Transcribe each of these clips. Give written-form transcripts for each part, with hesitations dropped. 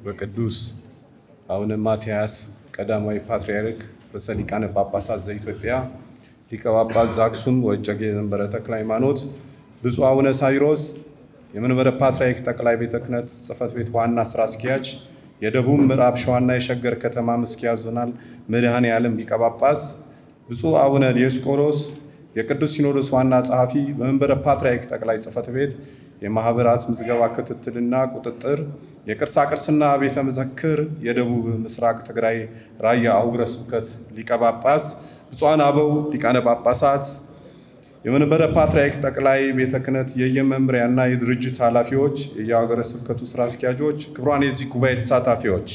በቅዱስ አቡነ ማትያስ ቀዳማዊ ፓትርያርክ ርዕሰ ሊቃነ ጳጳሳት ዘኢትዮጵያ ሊቀ ጳጳስ ዘአክሱም ወዕጨጌ ዘመንበረ ተክለ ሃይማኖት ብፁዕ አቡነ ሳዊሮስ የመንበረ ፓትርያርክ ጠቅላይ ቤተ ክህነት ጽሕፈት ቤት ዋና ስራ አስኪያጅ የደቡብ ምዕራብ ሸዋና የሸገር ከተማ ምስኪያ ዞናል መድኃኔዓለም ሊቀ ጳጳስ ብፁዕ አቡነ ዲዮስቆሮስ የቅዱስ ሲኖዶስ ዋና ጸሐፊ በመንበረ ፓትርያርክ ጠቅላይ ጽሕፈት ቤት የማህበራት ምዝገባ ክትትልና ቁጥጥር የቅርሳ ቅርስና ቤተ መዘክር የደቡብ ምስራቅ ትግራይ ራያ አህጉረ ስብከት ሊቀ ጳጳስ ብፁዓን አበው ሊቃነ ጳጳሳት የመንበረ ፓትርያርክ ጠቅላይ ቤተ ክህነት የየመምሪያና የድርጅት ኃላፊዎች የየሀገረ ስብከቱ ስራ አስኪያጆች ክቡራን የዚህ ጉባኤ ተሳታፊዎች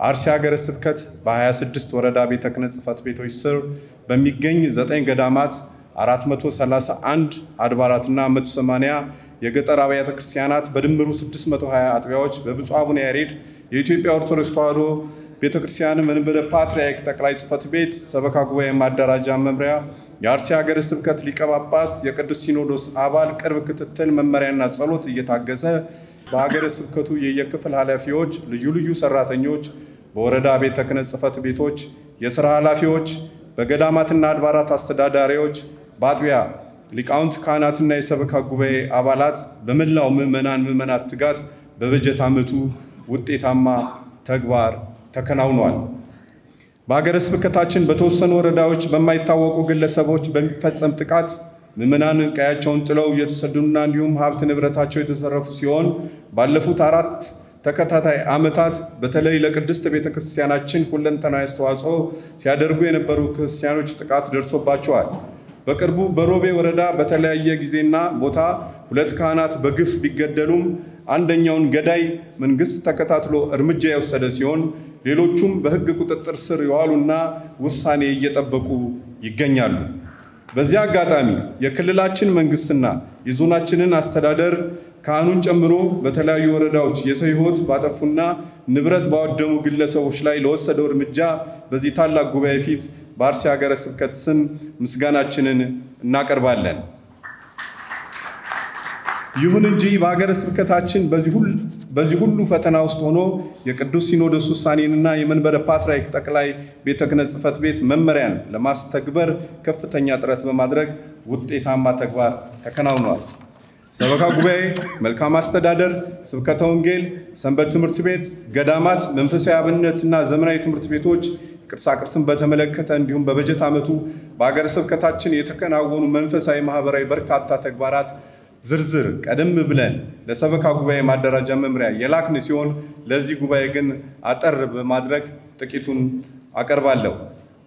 አርሲ ሀገረ ስብከት በ26 ወረዳ ቤተ ክህነት ጽሕፈት ቤቶች ስር በሚገኝ 9 ገዳማት 431 አድባራትና 180 የገጠር አብያተ ክርስቲያናት በድምሩ 620 አጥቢያዎች በብፁዕ አቡነ ያሬድ የኢትዮጵያ ኦርቶዶክስ ተዋሕዶ ቤተክርስቲያን መንበረ ፓትርያርክ ጠቅላይ ጽሕፈት ቤት ሰበካ ጉባኤ ማደራጃ መምሪያ የአርሲ ሀገረ ስብከት ሊቀ ጳጳስ የቅዱስ ሲኖዶስ አባል ቅርብ ክትትል መመሪያና ጸሎት እየታገዘ በሀገረ ስብከቱ የየክፍል ኃላፊዎች ልዩ ልዩ ሰራተኞች በወረዳ ቤተ ክህነት ጽሕፈት ቤቶች የሥራ ኃላፊዎች በገዳማትና አድባራት አስተዳዳሪዎች በአጥቢያ ሊቃውንት ካህናትና የሰበካ ጉባኤ አባላት በመላው ምዕመናት ትጋት በበጀት ዓመቱ ውጤታማ ተግባር ተከናውኗል። በሀገረ ስብከታችን በተወሰኑ ወረዳዎች በማይታወቁ ግለሰቦች በሚፈጸም ጥቃት ምዕመናን ቀያቸውን ጥለው እየተሰደዱና እንዲሁም ሀብት ንብረታቸው የተዘረፉ ሲሆን ባለፉት 4 ተከታታይ ዓመታት በተለይ ለቅድስት ቤተክርስቲያናችን ሁለንተናዊ አስተዋጽኦ ሲያደርጉ የነበሩ ክርስቲያኖች ጥቃት ደርሶባቸዋል። በቅርቡ በሮቤ ወረዳ በተለያየ ጊዜና ቦታ 2 ካህናት በግፍ ቢገደሉም አንደኛውን ገዳይ መንግስት ተከታትሎ እርምጃ የወሰደ ሲሆን ሌሎቹም በሕግ ቁጥጥር ስር የዋሉና ውሳኔ እየጠበቁ ይገኛሉ። በዚህ አጋጣሚ የክልላችን መንግስትና የዞናችንን አስተዳደር ካህኑን ጨምሮ በተለያዩ ወረዳዎች የሰው ሕይወት ባጠፉና ንብረት ባወደሙ ግለሰቦች ላይ ለወሰደው እርምጃ በዚህ ታላቅ ጉባኤ ፊት በአርሲ ሀገረ ስብከት ስም ምስጋናችንን እናቀርባለን። ይሁን እንጂ በሀገረ ስብከታችን በዚህ ሁሉ ፈተና ውስጥ ሆኖ የቅዱስ ሲኖዶስ ውሳኔንና የመንበረ ፓትርያርክ ጠቅላይ ቤተ ክህነት ጽሕፈት ቤት መመሪያን ለማስተግበር ከፍተኛ ጥረት በማድረግ ውጤታማ ተግባር ተከናውኗል። ሰበካ ጉባኤ፣ መልካም አስተዳደር፣ ስብከተ ወንጌል፣ ሰንበት ትምህርት ቤት፣ ገዳማት፣ መንፈሳዊ አብነትና ዘመናዊ ትምህርት ቤቶች ቅርሳ ቅርስን በተመለከተ እንዲሁም በበጀት ዓመቱ በሀገረ ስብከታችን የተከናወኑ መንፈሳዊ ማህበራዊ በርካታ ተግባራት ዝርዝር ቀደም ብለን ለሰበካ ጉባኤ ማደራጃ መምሪያ የላክን ሲሆን ለዚህ ጉባኤ ግን አጠር በማድረግ ጥቂቱን አቀርባለሁ።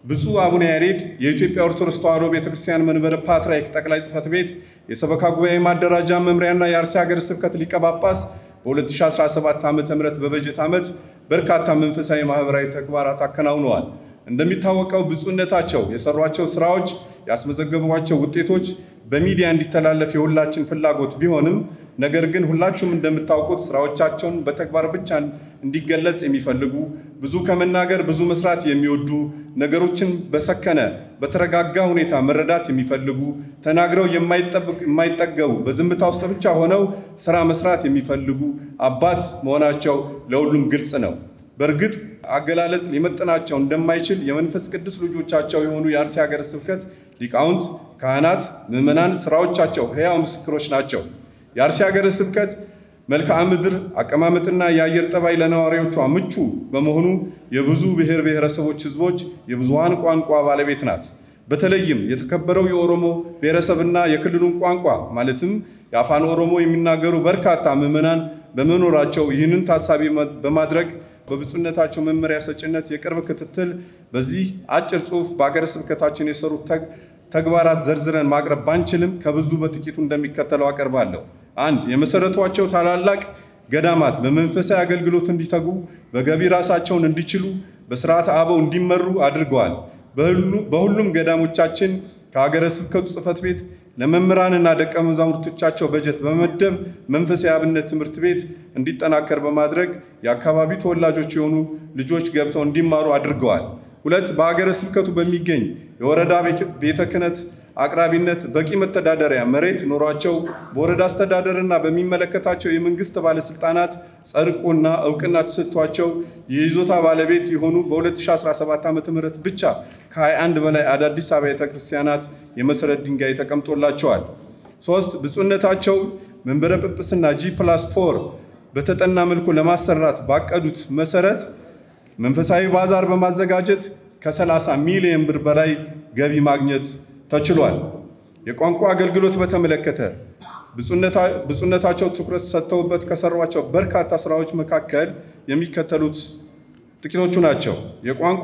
ብፁዕ አቡነ ያሬድ የኢትዮጵያ ኦርቶዶክስ ተዋሕዶ ቤተክርስቲያን መንበረ ፓትርያርክ ጠቅላይ ጽሕፈት ቤት የሰበካ ጉባኤ ማደራጃ መምሪያና የአርሲ ሀገረ ስብከት ሊቀ ጳጳስ በ2017 ዓ.ም በበጀት ዓመት በርካታ መንፈሳዊ ማህበራዊ ተግባራት አከናውነዋል። እንደሚታወቀው ብፁዕነታቸው የሰሯቸው ስራዎች ያስመዘገቧቸው ውጤቶች በሚዲያ እንዲተላለፍ የሁላችን ፍላጎት ቢሆንም ነገር ግን ሁላችሁም እንደምታውቁት ስራዎቻቸውን በተግባር ብቻ እንዲገለጽ የሚፈልጉ ብዙ ከመናገር ብዙ መስራት የሚወዱ ነገሮችን በሰከነ በተረጋጋ ሁኔታ መረዳት የሚፈልጉ ተናግረው የማይጠገቡ በዝምታ ውስጥ ብቻ ሆነው ስራ መስራት የሚፈልጉ አባት መሆናቸው ለሁሉም ግልጽ ነው። በእርግጥ አገላለጽ ሊመጥናቸው እንደማይችል የመንፈስ ቅዱስ ልጆቻቸው የሆኑ የአርሲ ሀገረ ስብከት ሊቃውንት፣ ካህናት፣ ምዕመናን ስራዎቻቸው ሕያው ምስክሮች ናቸው። የአርሲ ሀገረ ስብከት መልክዓ ምድር አቀማመጥና የአየር ጠባይ ለነዋሪዎቿ ምቹ በመሆኑ የብዙ ብሔር ብሔረሰቦች ህዝቦች የብዙሃን ቋንቋ ባለቤት ናት። በተለይም የተከበረው የኦሮሞ ብሔረሰብና የክልሉን ቋንቋ ማለትም የአፋን ኦሮሞ የሚናገሩ በርካታ ምዕመናን በመኖራቸው ይህንን ታሳቢ በማድረግ በብፁዕነታቸው መመሪያ ሰጭነት የቅርብ ክትትል በዚህ አጭር ጽሑፍ በሀገረ ስብከታችን የሰሩት ተግባራት ዘርዝረን ማቅረብ ባንችልም ከብዙ በጥቂቱ እንደሚከተለው አቀርባለሁ። 1. የመሰረቷቸው ታላላቅ ገዳማት በመንፈሳዊ አገልግሎት እንዲተጉ በገቢ ራሳቸውን እንዲችሉ በስርዓተ አበው እንዲመሩ አድርገዋል። በሁሉም ገዳሞቻችን ከሀገረ ስብከቱ ጽሕፈት ቤት ለመምህራንና ደቀ መዛሙርቶቻቸው በጀት በመመደብ መንፈሳዊ አብነት ትምህርት ቤት እንዲጠናከር በማድረግ የአካባቢው ተወላጆች የሆኑ ልጆች ገብተው እንዲማሩ አድርገዋል። 2. በሀገረ ስብከቱ በሚገኝ የወረዳ ቤተ ክህነት አቅራቢነት በቂ መተዳደሪያ መሬት ኖሯቸው በወረዳ አስተዳደርና በሚመለከታቸው የመንግስት ባለስልጣናት ጸድቆና እውቅና ተሰጥቷቸው የይዞታ ባለቤት የሆኑ በ2017 ዓ.ም ብቻ ከ21 በላይ አዳዲስ አብያተ ክርስቲያናት የመሰረት ድንጋይ ተቀምጦላቸዋል። 3 ብፁዕነታቸው መንበረ ጵጵስና G+4 በተጠና መልኩ ለማሰራት ባቀዱት መሰረት መንፈሳዊ ባዛር በማዘጋጀት ከ30 ሚሊዮን ብር በላይ ገቢ ማግኘት ተችሏል። የቋንቋ አገልግሎት በተመለከተ ብፁዕነታቸው ትኩረት ሰጥተውበት ከሰሯቸው በርካታ ስራዎች መካከል የሚከተሉት ጥቂቶቹ ናቸው። የቋንቋ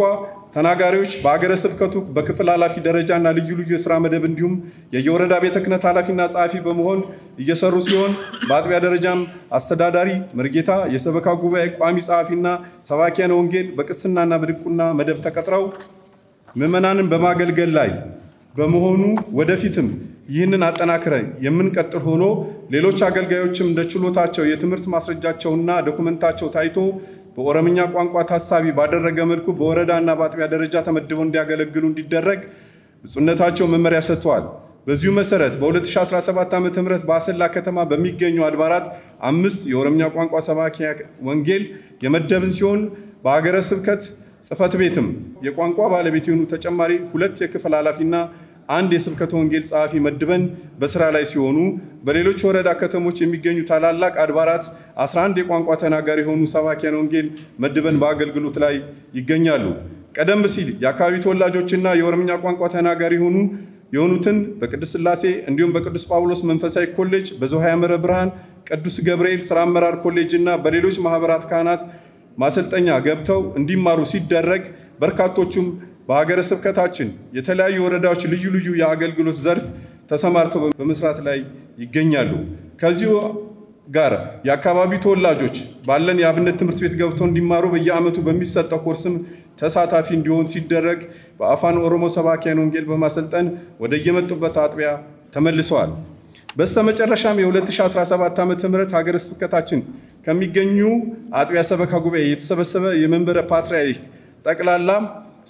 ተናጋሪዎች በአገረ ስብከቱ በክፍል ኃላፊ ደረጃና ልዩ ልዩ የሥራ መደብ እንዲሁም የየወረዳ ቤተ ክህነት ኃላፊና ጸሐፊ በመሆን እየሰሩ ሲሆን በአጥቢያ ደረጃም አስተዳዳሪ መርጌታ፣ የሰበካ ጉባኤ ቋሚ ጸሐፊና ሰባኪያነ ወንጌል በቅስናና በድቁና መደብ ተቀጥረው ምዕመናንን በማገልገል ላይ በመሆኑ ወደፊትም ይህንን አጠናክረን የምንቀጥል ሆኖ ሌሎች አገልጋዮችም እንደ ችሎታቸው የትምህርት ማስረጃቸውና ዶኩመንታቸው ታይቶ በኦሮምኛ ቋንቋ ታሳቢ ባደረገ መልኩ በወረዳና በአጥቢያ ደረጃ ተመድበው እንዲያገለግሉ እንዲደረግ ብፁዕነታቸው መመሪያ ሰጥተዋል። በዚሁ መሰረት በ2017 ዓ.ም በአሰላ ከተማ በሚገኙ አድባራት 5 የኦሮምኛ ቋንቋ ሰባኪያ ወንጌል የመደብን ሲሆን በሀገረ ስብከት ጽሕፈት ቤትም የቋንቋ ባለቤት የሆኑ ተጨማሪ 2 የክፍል ኃላፊና 1 የስብከተ ወንጌል ጸሐፊ መድበን በስራ ላይ ሲሆኑ በሌሎች ወረዳ ከተሞች የሚገኙ ታላላቅ አድባራት 11 የቋንቋ ተናጋሪ የሆኑ ሰባኪያን ወንጌል መድበን በአገልግሎት ላይ ይገኛሉ። ቀደም ሲል የአካባቢ ተወላጆችና የኦሮምኛ ቋንቋ ተናጋሪ የሆኑትን በቅድስት ሥላሴ እንዲሁም በቅዱስ ጳውሎስ መንፈሳዊ ኮሌጅ፣ በዘውሃ መረ ብርሃን ቅዱስ ገብርኤል ሥራ አመራር ኮሌጅ እና በሌሎች ማህበራት ካህናት ማሰልጠኛ ገብተው እንዲማሩ ሲደረግ በርካቶቹም በሀገረ ስብከታችን የተለያዩ ወረዳዎች ልዩ ልዩ የአገልግሎት ዘርፍ ተሰማርተው በመስራት ላይ ይገኛሉ። ከዚሁ ጋር የአካባቢ ተወላጆች ባለን የአብነት ትምህርት ቤት ገብተው እንዲማሩ በየዓመቱ በሚሰጠው ኮርስም ተሳታፊ እንዲሆን ሲደረግ በአፋን ኦሮሞ ሰባኪያን ወንጌል በማሰልጠን ወደ የመጡበት አጥቢያ ተመልሰዋል። በስተመጨረሻም የ2017 ዓ.ም ሀገረ ስብከታችን ከሚገኙ አጥቢያ ሰበካ ጉባኤ የተሰበሰበ የመንበረ ፓትርያርክ ጠቅላላ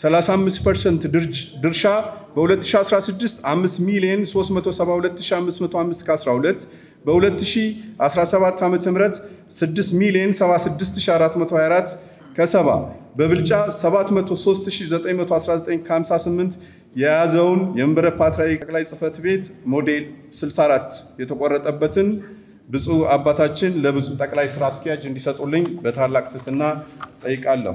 35% ድርሻ በ2016 5,372,505 በ2017 ዓ.ም 6,076,424 ከ70 በብልጫ 703,919 የያዘውን የመንበረ ፓትርያርክ ጠቅላይ ጽሕፈት ቤት ሞዴል 64 የተቆረጠበትን ብፁዕ አባታችን ለብፁዕ ጠቅላይ ሥራ አስኪያጅ እንዲሰጡልኝ በታላቅ ትሕትና ጠይቃለሁ።